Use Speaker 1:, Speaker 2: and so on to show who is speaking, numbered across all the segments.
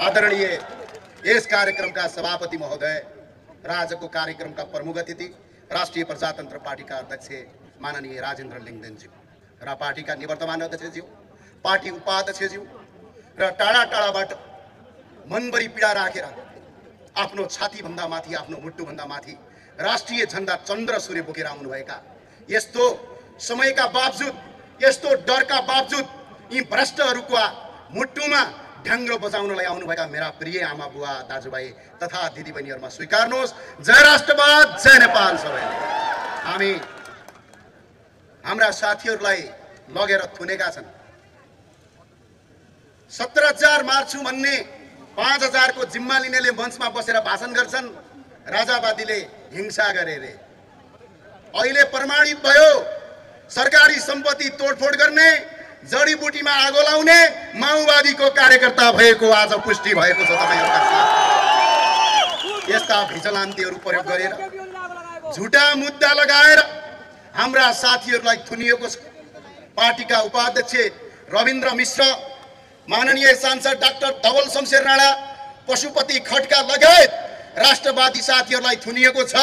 Speaker 1: आदरणीय यस कार्यक्रमका सभापति महोदय र आजको कार्यक्रमका प्रमुख अतिथि राष्ट्रिय प्रजातन्त्र पार्टीका अध्यक्ष माननीय राजेन्द्र लिङ्गदेनज्यू र पार्टीका निवर्तमान अध्यक्षज्यू, पार्टी उपाध्यक्षज्यू र टाढा टाढाबाट मनभरि पीडा राखेर आफ्नो छातीभन्दा माथि, आफ्नो मुट्टुभन्दा माथि राष्ट्रिय झण्डा चन्द्र सूर्य बोकेर आउनुभएका, यस्तो समयका बावजुद, यस्तो डरका बावजुद यी भ्रष्टहरूको मुट्टुमा ढ्याङ्ग्रो बजाउनलाई आउनुभएका मेरा प्रिय आमा बुवा दाजुभाइ तथा दिदीबहिनीहरूमा स्वीकार्नुहोस्, जय राष्ट्रवाद, जय नेपाल। सबैले हामी हाम्रा साथीहरूलाई लगेर थुनेका छन्। 17,000 मार्छु भन्ने 5,000 को जिम्मा लिनेले मञ्चमा बसेर भाषण गर्छन्, राजावादीले हिंसा गरे रे। अहिले प्रमाणित भयो सरकारी सम्पत्ति तोडफोड गर्ने, जडीबुटीमा आगो लाउने माओवादीको कार्यकर्ता भएको आज पुष्टि भएको छ। तपाईहरुका साथ यस्ता भिजिलान्तीहरू प्रयोग गरेर झुटा मुद्दा लगाएर हाम्रा साथीहरूलाई थुनिएको छ। पार्टीका उपाध्यक्ष रविन्द्र मिश्र, माननीय सांसद डाक्टर धवल शमशेर राणा, पशुपति खड्का लगायत राष्ट्रवादी साथीहरूलाई थुनिएको छ।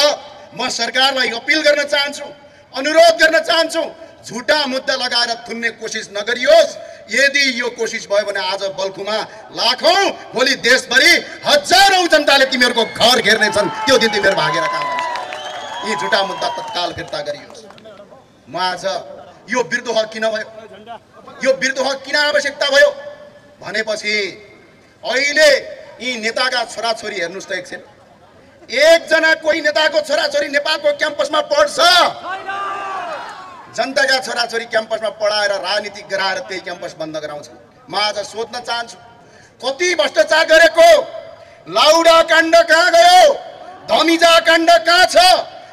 Speaker 1: म सरकारलाई अपील गर्न चाहन्छु, अनुरोध गर्न चाहन्छु, झुटा मुद्दा लगाएर थुन्ने कोसिस नगरियोस्। यदि यो कोसिस भयो भने आज बल्खुमा लाखौं, भोलि देशभरि हजारौं जनताले तिमीहरूको घर घेर्नेछन्। त्यो दिन तिमीहरू भागेर काम गर्छ। यी झुटा मुद्दा तत्काल फिर्ता गरियोस्। म आज यो विद्रोह किन भयो, यो विद्रोह किन आवश्यकता भयो भनेपछि अहिले यी नेताका छोराछोरी हेर्नुस् त एकछिन। एकजना कोही नेताको छोराछोरी नेपालको क्याम्पसमा पढ्छ? जनताका छोराछोरी क्याम्पसमा पढाएर राजनीति गराएर त्यही क्याम्पस बन्द गराउँछ। म आज सोध्न चाहन्छु, कति भ्रष्टाचार गरेको? लाउडा काण्ड कहाँ गयो? धमिजा काण्ड कहाँ छ?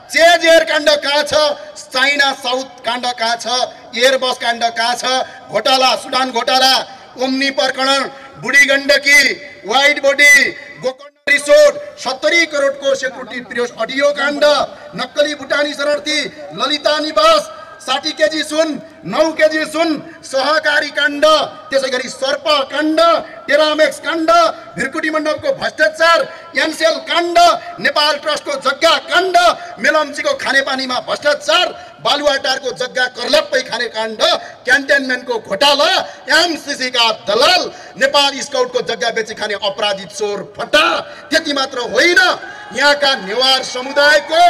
Speaker 1: चेजेर काण्ड कहाँ छ? चाइना साउथ काण्ड कहाँ छ? एयरबस काण्ड कहाँ छ? घोटाला, सुडान घोटाला, ओम्नी प्रकरण, Budhi Gandaki, white body, Gokarna resort, 70 करोडको सेक्युरिटी पिरियड अडियो काण्ड, नक्कली भुटानी शरणार्थी, ललिता निवास, 60 केजी सुन, 9 केजी सुन, सहकारी काण्ड, त्यसैगरी सर्प काण्ड, टेरामेक्स काण्ड, भिरकुटी मण्डपको भ्रष्टाचार, एनसेल काण्ड, नेपाल ट्रस्टको जग्गा काण्ड, मेलम्चीको खानेपानीमा भ्रष्टाचार, बालुवाटारको जग्गा कर्लप्पै खाने काण्ड, क्यान्टनमेन्टको घोटाला, एमसीसी का दलाल, नेपाल स्काउटको जग्गा बेची खाने अपराधी चोर फटा। त्यति मात्र होइन, यहाँका नेवार समुदायको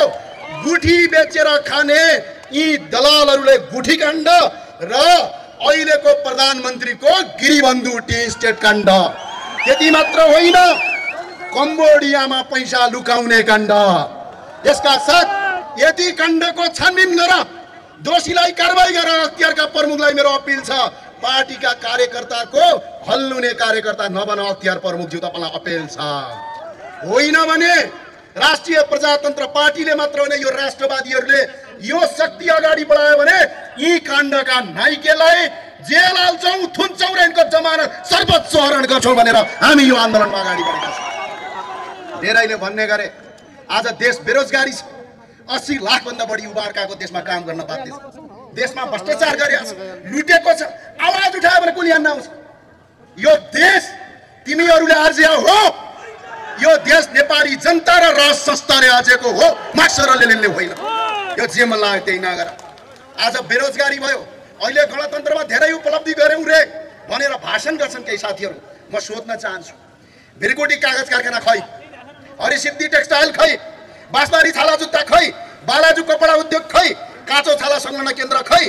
Speaker 1: गुठी बेचेर खाने यी दलालहरूले गुठी काण्ड र अहिलेको प्रधानमन्त्रीको गिरिबन्धु टी स्टेट काण्ड। त्यति मात्र होइन, कम्बोडियामा पैसा लुकाउने काण्ड। यसका साथ यदि काण्डको छानबिन गर, दोषीलाई कारबाही गर। अख्तियारका प्रमुखलाई मेरो अपिल छ, पार्टीका कार्यकर्ताको हल्लुने कार्यकर्ता नबन। अख्तियार प्रमुखज्यू तपाईलाई अपिल छ। होइन भने राष्ट्रिय प्रजातन्त्र पार्टीले मात्र होइन, यो राष्ट्रवादीहरूले यो शक्ति अगाडि बढायो भने यी काण्डका नाइकेलाई जेल हाल्छौं, थुन्छौं र यिनको जमानत सर्वोच्च हरण गर्छौं भनेर हामी यो आन्दोलनमा अगाडि बढेका छौं। धेरैले भन्ने गरे आज देश बेरोजगारी छ, 80 लाख भन्दा बढी युवाहरूको देशमा काम गर्न बाध्य छ, देशमा भ्रष्टाचार गरेको छ, लुटेको छ। आवाज उठायो भने कुली हान्न आउँछ। यो देश तिमीहरूले आर्जिया हो, यो देश नेपाली जनता र राज संस्थाले आर्जेको हो, मार्क्स र लेनिनले होइन। यो जे मन लाग्यो त्यही नगर। आज बेरोजगारी भयो, अहिले गणतन्त्रमा धेरै उपलब्धि गर्यौं रे भनेर भाषण गर्छन् केही साथीहरू। म सोध्न चाहन्छु, भिरकोटी कागज कारखाना खै, हरिसिद्धि टेक्सटाइल खै, बाँसबारी छाला जुत्ता खै, बालाजु कपडा उद्योग खै, काँचो छाला संग्रहण केन्द्र खै,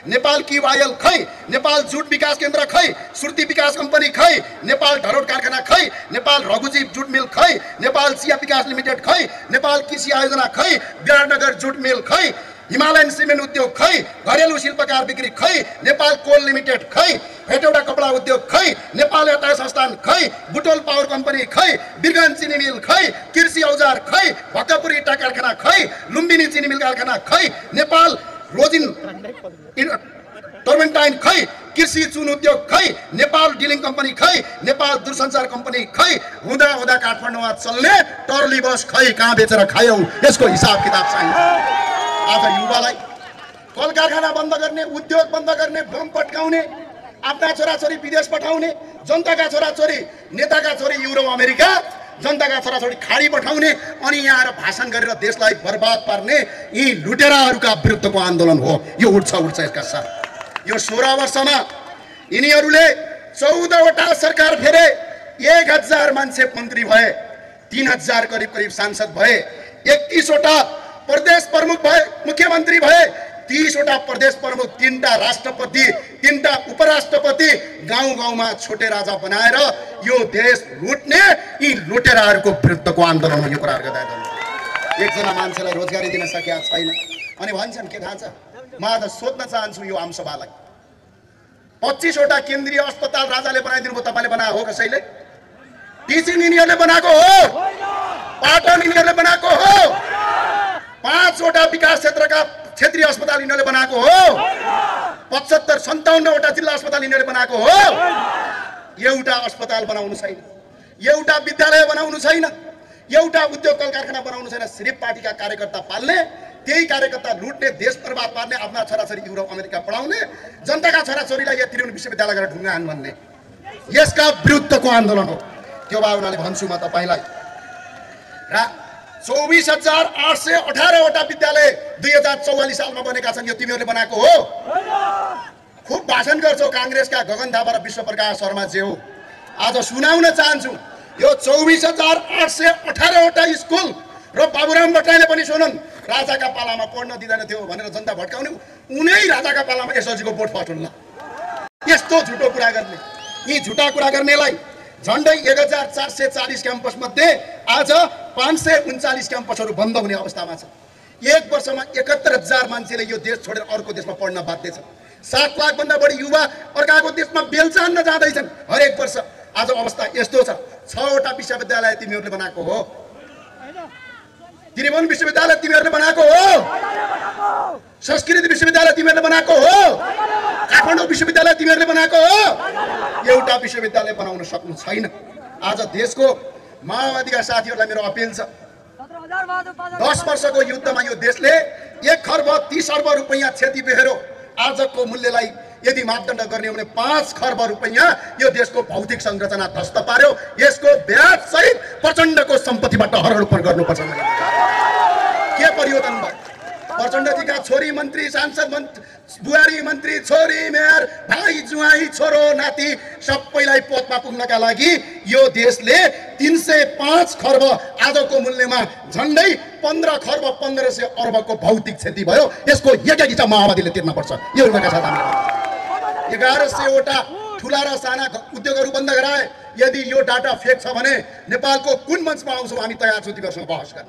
Speaker 1: नेपाल क्युब आयल खै, नेपाल जुट विकास केन्द्र खै, सुर्ती विकास कम्पनी खै, नेपाल ढरोट कारखाना खै, नेपाल रघुजी जुट मिल खै, नेपाल चिया विकास लिमिटेड खै, नेपाल कृषि आयोजना खै, विराटनगर जुट मिल खै, हिमालयन सिमेन्ट उद्योग खै, घरेलु शिल्पकार बिक्री खै, नेपाल कोल लिमिटेड खै, हेटौडा कपडा उद्योग खै, नेपाल यातायात संस्थान खै, बुटोल पावर कम्पनी खै, बिरगन चिनी मिल खै, कृषि औजार खै, भक्कपुर इटा कारखाना खै, लुम्बिनी चिनी मिल कारखाना खै, नेपाल रोजिन टर्मेन्टाइन खै, कृषि चुन उद्योग खै, नेपाल डिलिङ कम्पनी खै, नेपाल दूरसञ्चार कम्पनी खै, हुँदा हुँदा काठमाडौँमा चल्ने टर्ली बस खै, कहाँ बेचेर खायौ? यसको हिसाब किताब चाहिन्छ। आज युवालाई कल कारखाना बन्द गर्ने, उद्योग बन्द गर्ने, बम पट्काउने, आफ्ना छोराछोरी विदेश पठाउने, जनताका छोराछोरी नेताका छोरी युरोप अमेरिका, जनताका छोराछोरी खाडी पठाउने अनि यहाँ आएर भाषण गरेर देशलाई बर्बाद पार्ने यी लुटेराहरूका विरुद्धको आन्दोलन हो। यो उठ्छ यसका साथ। यो 16 वर्षमा यिनीहरूले 14 वटा सरकार फेरे, 1000 मान्छे मन्त्री भए, 3000 करिब सांसद भए, 31 वटा प्रदेश प्रमुख भए, मुख्यमन्त्री भए, 30 वटा प्रदेश प्रमुख, 3टा राष्ट्रपति, 3टा उपराष्ट्रपति, गाउँ-गाउँमा छोटे राजा बनाएर यो देश लुट्ने यी लुटेराहरूको विरुद्धको आन्दोलन हो। यो कुरा गर्दा एकजना मान्छेलाई रोजगारी दिन सकेका छैन अनि भन्छन् के थाहा छ, म आज सोध्न चाहन्छु यो आमसभालाई, 25 वटा केन्द्रीय अस्पताल राजाले बनाइदिनु भयो, तपाईँले बनाएको हो कसैले? टिचिङ यिनीहरूले बनाएको हो, पाटन यिनीहरूले बनाएको हो, 5 वटा विकास क्षेत्रका क्षेत्रीय अस्पताल यिनीहरूले बनाएको हो, 75-57 वटा जिल्ला अस्पताल यिनीहरूले बनाएको हो। एउटा अस्पताल बनाउनु छैन, एउटा विद्यालय बनाउनु छैन, एउटा उद्योग कल कारखाना बनाउनु छैन। सिर्फ पार्टीका कार्यकर्ता पाल्ने, त्यही कार्यकर्ता लुट्ने, देश बर्बाद पार्ने, आफ्ना छोराछोरी युरोप अमेरिका पढाउने, जनताका छोराछोरीलाई यहाँ त्रिभुवन विश्वविद्यालय गरेर ढुङ्गान भन्ने यसका विरुद्धको आन्दोलन हो। त्यो भावनाले भन्छु म तपाईलाई, 24,818 वटा विद्यालय 2044 सालमा बनेका छन्। यो तिमीहरूले बनाएको हो? खुब भाषण गर्छौ कांग्रेसका गगन थापा र विश्व प्रकाश शर्मा जे हो। आज सुनाउन चाहन्छु, यो 24,818 वटा स्कुल र बाबुराम भट्टराईले पनि सुनन्, राजाका पालामा पढ्न दिँदैन थियो भनेर जनता भट्काउने, उनै राजाका पालामा एसएलसीको बोर्ड फटुल्ला। यस्तो झुटो कुरा गर्ने, यी झुटा कुरा गर्नेलाई झन्डै 1440 क्याम्पस मध्ये आज 539 क्याम्पसहरू बन्द हुने अवस्थामा छ। एक वर्षमा 71,000 मान्छेले यो देश छोडेर अर्को देशमा पढ्न बाध्य छन्। 7 लाखभन्दा बढी युवा अर्काको देशमा बेलचा हान्न जाँदैछन् हरेक वर्ष। आज अवस्था यस्तो छ। 6 वटा विश्वविद्यालय तिमीहरूले बनाएको हो, त्रिभुवन विश्वविद्यालय तिमीहरूले बनाएको हो, संस्कृत विश्वविद्यालय तिमीहरूले बनाएको हो, काठमाडौँ विश्वविद्यालय तिमीहरूले बनाएको हो। एउटा विश्वविद्यालय बनाउन सक्नु छैन। आज देशको माओवादीका साथीहरूलाई मेरो अपिल छ, 10 वर्षको युद्धमा यो देशले 1 खर्ब 30 अर्ब रुपैयाँ क्षति बेहोर्यो। आजको मूल्यलाई यदि मापदण्ड गर्ने हो भने 5 खर्ब रुपैयाँ यो देशको भौतिक संरचना ध्वस्त पार्यो। यसको ब्याज सहित प्रचण्डको सम्पत्तिबाट हरणोपण गर्नुपर्छ। के परिवर्तन भयो? प्रचण्डजीका छोरी मन्त्री, सांसद, बुहारी मन्त्री, छोरी मेयर, भाइ जुवाई, छोरो नाति सबैलाई पदमा पुग्नका लागि यो देशले 305 खर्ब आजको मूल्यमा झन्डै 15 खर्ब 1500 अर्बको भौतिक क्षति भयो। यसको एक माओवादीले तिर्नुपर्छ। यो एउटा साथ हामी 1100 वटा ठुला र साना उद्योगहरू बन्द गराए। यदि यो डाटा फेक छ भने नेपालको कुन मञ्चमा आउँछौँ हामी तयार छौँ तिमीहरूसँग बहस गर्न।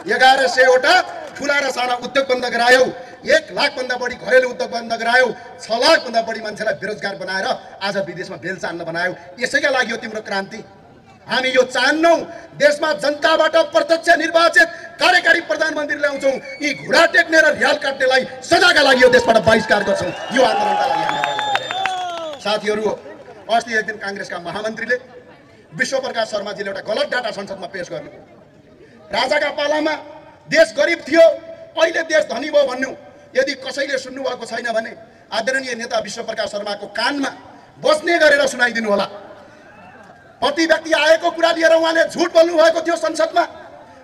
Speaker 1: 1100 वटा ठुला र साना उद्योग बन्द गरायौ, 1 लाखभन्दा बढी घरेलु उद्योग बन्द गरायौ, 6 लाखभन्दा बढी मान्छेलाई बेरोजगार बनाएर आज विदेशमा बेलचा हान्न बनायौ। यसैका लागि हो तिम्रो क्रान्ति। हामी यो चाहन्नौ देशमा जनताबाट प्रत्यक्ष निर्वाचित कार्यकारी प्रधानमन्त्री ल्याउँछौँ। यी घुँडा टेक्ने र र्याल काट्नेलाई सजाका लागि यो देशबाट बहिष्कार गर्छौँ। यो आन्दोलनका लागि साथीहरू, अस्ति एक दिन कांग्रेसका महामन्त्रीले विश्व प्रकाश शर्माजीले एउटा गलत डाटा संसदमा पेश गर्नु। राजाका पालामा देश गरिब थियो, अहिले देश धनी भयो भन्नु। यदि कसैले सुन्नु भएको छैन भने आदरणीय नेता विश्व प्रकाश शर्माको कानमा बस्ने गरेर सुनाइदिनु होला। प्रति व्यक्ति आएको कुरा लिएर उहाँले झुट बोल्नु भएको थियो संसदमा।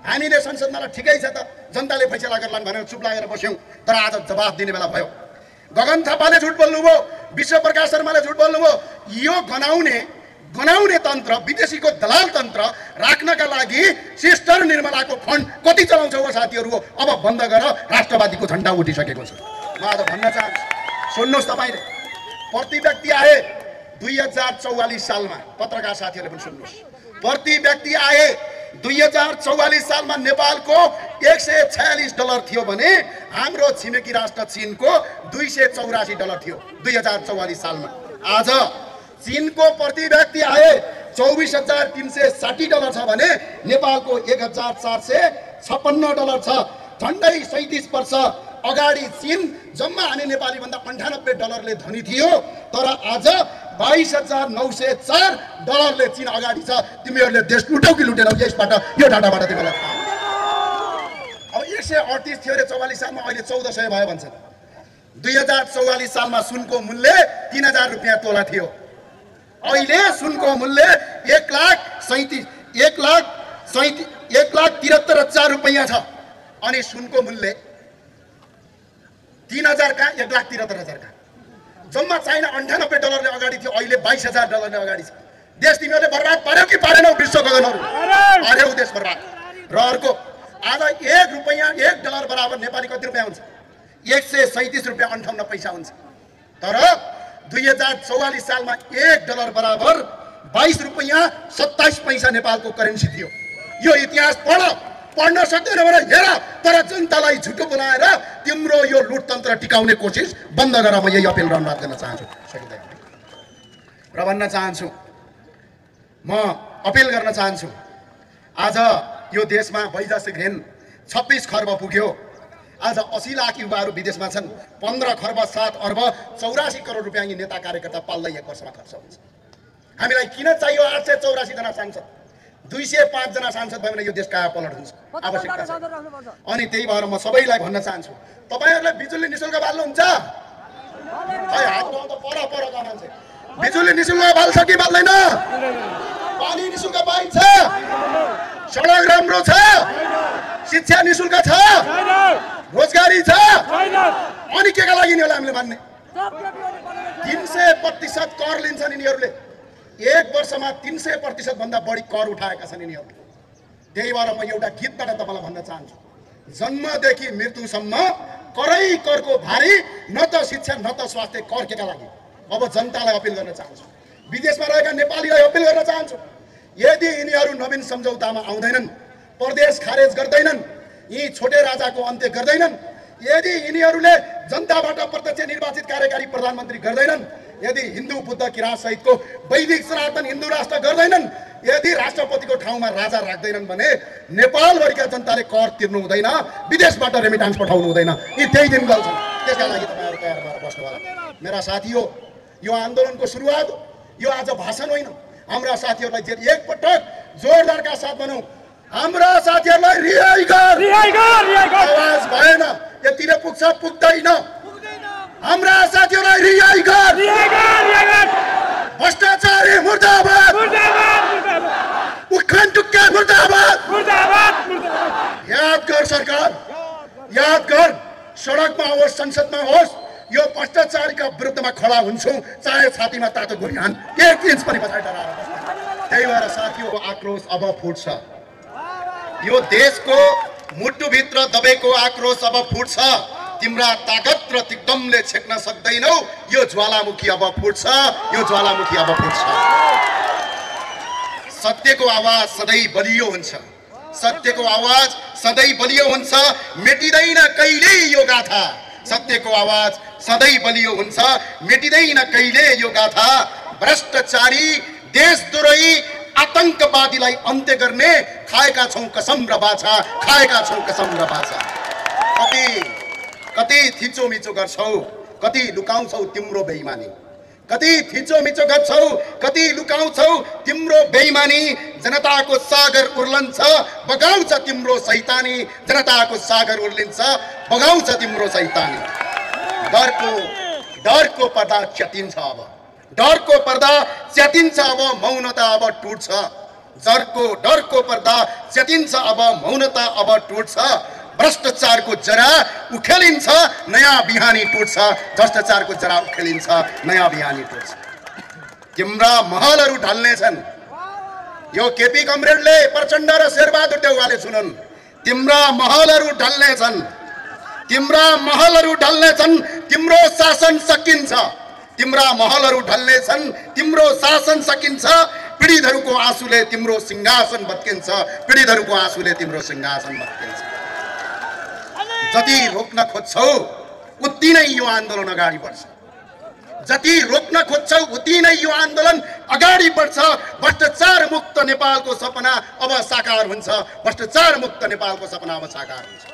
Speaker 1: हामीले संसदमा ठिकै छ त, जनताले फैसला गर्लान् भनेर चुप लागेर बस्यौँ। तर आज जवाफ दिने बेला भयो। गगन थापाले झुट बोल्नुभयो, विश्व प्रकाश शर्माले झुट बोल्नुभयो। यो गनाउने तन्त्र, विदेशीको दलाल तन्त्र राख्नका लागि सिस्टर निर्मलाको फन्ड कति चलाउँछौ साथीहरू? अब बन्द गर, राष्ट्रवादीको झण्डा उठिसकेको छ। म आज भन्न चाहन्छु, सुन्नुहोस् तपाईँले, प्रति व्यक्ति आए 2044 सालमा, पत्रकार साथीहरूले पनि सुन्नुहोस्, प्रति व्यक्ति आए 2044 सालमा नेपालको $146 थियो भने हाम्रो छिमेकी राष्ट्र चीनको $284 थियो 2044 सालमा। आज चीनको प्रति व्यक्ति आए $24,360 छ भने नेपालको $1,456 छ। झन्डै 37 वर्ष अगाडि चीन जम्मा हामी नेपाली भन्दा $98 धनी थियो, तर आज $22,904 चीन अगाडि छ। तिमीहरूले देश लुट्यौ कि लुटेनौ? यसबाट, यो डाटाबाट तिमीलाई अब 138 थियो अरे 44 सालमा, अहिले 1400 भयो भन्छन्। 2044 सालमा सुनको मूल्य 3000 रुपैयाँ तोला थियो। अहिले सुनको मूल्य 1,73,000 रुपैयाँ छ। अनि सुनको मूल्य 3000 का 1,73,000 का। जम्मा चाइना $98 अगाडि थियो, अहिले $22,000 अगाडि छ। देश तिमीहरूले बर्बाद पार्यो कि पारेनौ? विश्व गगनहरू पार्यौ देश बर्बाद। र अर्को आज $1 बराबर नेपाली कति रुपियाँ हुन्छ? 137 रुपियाँ 58 पैसा हुन्छ। तर 2044 सालमा $1 बराबर 22 रुपियाँ 27 पैसा नेपालको करेन्सी थियो। यो इतिहास पढ्न सक्दैन भने हेर, तर जनतालाई झुटो बनाएर तिम्रो यो लुटतन्त्र टिकाउने कोसिस बन्द गर। म यही अपिल र अनुरोध गर्न चाहन्छु र भन्न चाहन्छु, म अपिल गर्न चाहन्छु। आज यो देशमा वैदेशिक ऋण 26 खर्ब पुग्यो। आज 80 लाख युवाहरू विदेशमा छन्। 15 खर्ब 7 अर्ब 84 करोड रुपियाँ यी नेता कार्यकर्ता पाल्दै 1 वर्षमा खर्च हुन्छ। हामीलाई किन चाहियो 884 जना सांसद? 205 जना सांसद भयो भने यो देश कहाँ पलट हुन्छ? आवश्यकता छ। अनि त्यही भएर म सबैलाई भन्न चाहन्छु, तपाईहरुले बिजुली निशुल्क बाल्नुहुन्छ? खै हातमा त पर का मान्छे बिजुली निशुल्क बाल्छ कि बाल्दैन? पानी निशुल्क पाइन्छ? सडक राम्रो छ? शिक्षा निशुल्क छ? रोजगारी छ? अनि के का लागि नि होला हामीले भन्ने? 300% कर लिन्छन् यिनीहरूले। 1 वर्षमा 300% भन्दा बढी कर उठाएका छन् यिनीहरूले। त्यही भएर म एउटा गीतबाट तपाईलाई भन्न चाहन्छु, जन्मदेखि मृत्युसम्म करै करको भारी, न त शिक्षा न त स्वास्थ्य, कर केका लागि? अब जनतालाई अपिल गर्न चाहन्छु, विदेशमा रहेका नेपालीलाई अपिल गर्न चाहन्छु, यदि यिनीहरू नवीन सम्झौतामा आउँदैनन्, प्रदेश खारेज गर्दैनन्, यी छोटे राजाको अन्त्य गर्दैनन्, यदि यिनीहरूले जनताबाट प्रत्यक्ष निर्वाचित कार्यकारी प्रधानमन्त्री गर्दैनन्, यदि हिन्दू बुद्ध किराँत सहितको वैदिक सनातन हिन्दू राष्ट्र गर्दैनन्, यदि राष्ट्रपतिको ठाउँमा राजा राख्दैनन् भने नेपालभरिका जनताले कर तिर्नु हुँदैन, विदेशबाट रेमिटान्स पठाउनु हुँदैन। यी त्यही दिन गल्छन्। त्यसका लागि तपाईहरु तयार भएर बस्नु होला। मेरा साथीहो, यो आन्दोलनको सुरुवात यो आज भाषण होइन। हाम्रा साथीहरूलाई एकपटक जोरदारका साथ भनौँ, हाम्रा साथीहरूलाई रिहाई गर। आवाज भएन, यतिले पुग्छ पुग्दैन। हाम्रा साथीहरूलाई रिहाई गर। भ्रष्टाचारी मुर्दाबाद, उखान टुक्का मुर्दाबाद। याद कर सरकार, याद कर, सडकमा होस् संसदमा होस्, यो भ्रष्टाचारीका विरुद्धमा खडा हुन्छौँ, चाहे छातीमा तातो गोली हान, 1 इन्च पनि पछाडि डराएर बस्दैन। त्यही भएर साथीहरूको आक्रोश अब फुट्छ। यो देशको मुटुभित्र दबेको आक्रोश अब फुट्छ। तिम्रा ताकत र दिग्दमले छेक्न सक्दैनौ। यो ज्वालामुखी अब फुट्छ, यो ज्वालामुखी अब फुट्छ। सत्यको आवाज सधैँ बलियो हुन्छ, सत्यको आवाज सधैँ बलियो हुन्छ, मेटिँदैन कहिले यो गाथा। सत्यको आवाज सधैँ बलियो हुन्छ, मेटिँदैन कहिले यो गाथा। भ्रष्टाचारी, देशद्रोही, आतंकवादीलाई अन्त्य गर्ने खाएका छौं कसम र बाछा, खाएका छौं कसम र बाछा। कति थिचोमिचो गर्छौ, कति लुकाउँछौ तिम्रो बेइमानी, कति थिचोमिचो गर्छौ, कति लुकाउँछौ तिम्रो बेइमानी। जनताको सागर उर्लन्छ, बगाउँछ तिम्रो शैतानी, जनताको सागर उर्लिन्छ, बगाउँछ तिम्रो शैतानी। डरको पर्दा च्यातिन्छ अब, डरको पर्दा च्यातिन्छ अब, मौनता अब टुट्छ। डरको पर्दा च्यातिन्छ अब, मौनता अब टुट्छ। भ्रष्टाचारको जरा उखेलिन्छ, नयाँ बिहानी टुट्छ। भ्रष्टाचारको जरा उखेलिन्छ, नयाँ बिहानी टुट्छ। तिम्रा महलहरू ढल्नेछन्। यो केपी कमरेडले प्रचण्ड र शेरबहादुर देउवाले सुनन्। तिम्रा महलहरू ढल्नेछन्, तिम्रा महलहरू ढल्नेछन्, तिम्रो शासन सकिन्छ। तिम्रा महलहरू ढल्नेछन्, तिम्रो शासन सकिन्छ। पीडितहरूको आँसुले तिम्रो सिंहासन भत्किन्छ, पीडितहरूको आँसुले तिम्रो सिंहासन भत्किन्छ। जति रोक्न खोज्छौ उति नै यो आन्दोलन अगाडि बढ्छ, जति रोक्न खोज्छौ उति नै यो आन्दोलन अगाडि बढ्छ। भ्रष्टाचार मुक्त नेपालको सपना अब साकार हुन्छ, भ्रष्टाचार मुक्त नेपालको सपना अब साकार हुन्छ।